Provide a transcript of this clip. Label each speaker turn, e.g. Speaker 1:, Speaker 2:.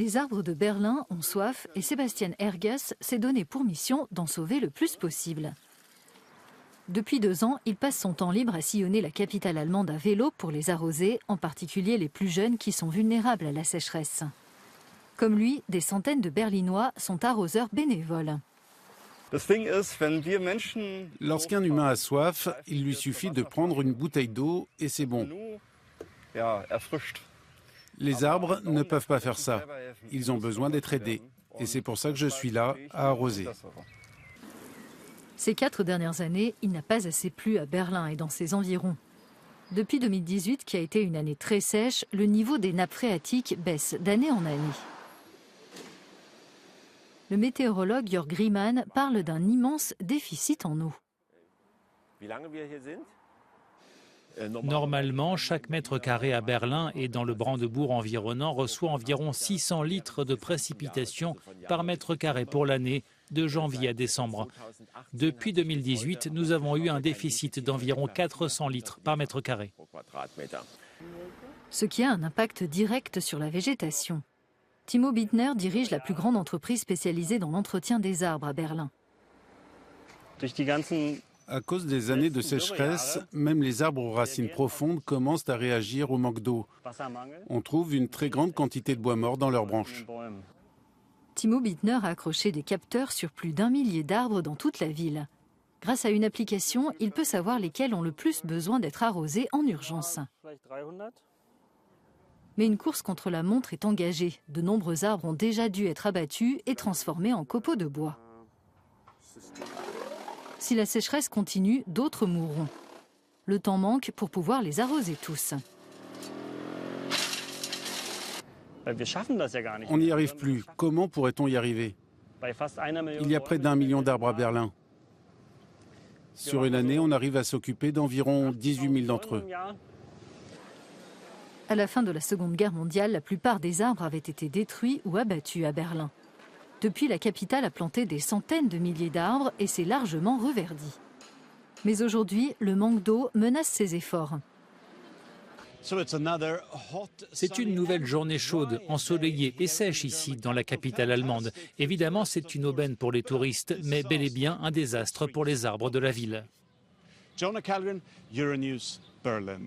Speaker 1: Les arbres de Berlin ont soif et Sebastian Herges s'est donné pour mission d'en sauver le plus possible. Depuis 2 ans, il passe son temps libre à sillonner la capitale allemande à vélo pour les arroser, en particulier les plus jeunes qui sont vulnérables à la sécheresse. Comme lui, des centaines de Berlinois sont arroseurs bénévoles.
Speaker 2: Lorsqu'un humain a soif, il lui suffit de prendre une bouteille d'eau et c'est bon. Les arbres ne peuvent pas faire ça. Ils ont besoin d'être aidés. Et c'est pour ça que je suis là, à arroser.
Speaker 1: Ces 4 dernières années, il n'a pas assez plu à Berlin et dans ses environs. Depuis 2018, qui a été une année très sèche, le niveau des nappes phréatiques baisse d'année en année. Le météorologue Jörg Riemann parle d'un immense déficit en eau.
Speaker 3: Normalement, chaque mètre carré à Berlin et dans le Brandebourg environnant reçoit environ 600 litres de précipitations par mètre carré pour l'année, de janvier à décembre. Depuis 2018, nous avons eu un déficit d'environ 400 litres par mètre carré.
Speaker 1: Ce qui a un impact direct sur la végétation. Timo Bittner dirige la plus grande entreprise spécialisée dans l'entretien des arbres à Berlin.
Speaker 2: À cause des années de sécheresse, même les arbres aux racines profondes commencent à réagir au manque d'eau. On trouve une très grande quantité de bois mort dans leurs branches.
Speaker 1: Timo Bittner a accroché des capteurs sur plus d'1 millier d'arbres dans toute la ville. Grâce à une application, il peut savoir lesquels ont le plus besoin d'être arrosés en urgence. Mais une course contre la montre est engagée. De nombreux arbres ont déjà dû être abattus et transformés en copeaux de bois. Si la sécheresse continue, d'autres mourront. Le temps manque pour pouvoir les arroser tous.
Speaker 2: On n'y arrive plus. Comment pourrait-on y arriver? Il y a près d'1 million d'arbres à Berlin. Sur une année, on arrive à s'occuper d'environ 18 000 d'entre eux.
Speaker 1: À la fin de la Seconde Guerre mondiale, la plupart des arbres avaient été détruits ou abattus à Berlin. Depuis, la capitale a planté des centaines de milliers d'arbres et s'est largement reverdie. Mais aujourd'hui, le manque d'eau menace ses efforts.
Speaker 3: C'est une nouvelle journée chaude, ensoleillée et sèche ici, dans la capitale allemande. Évidemment, c'est une aubaine pour les touristes, mais bel et bien un désastre pour les arbres de la ville.
Speaker 2: Jonah Kalgren, Euronews, Berlin.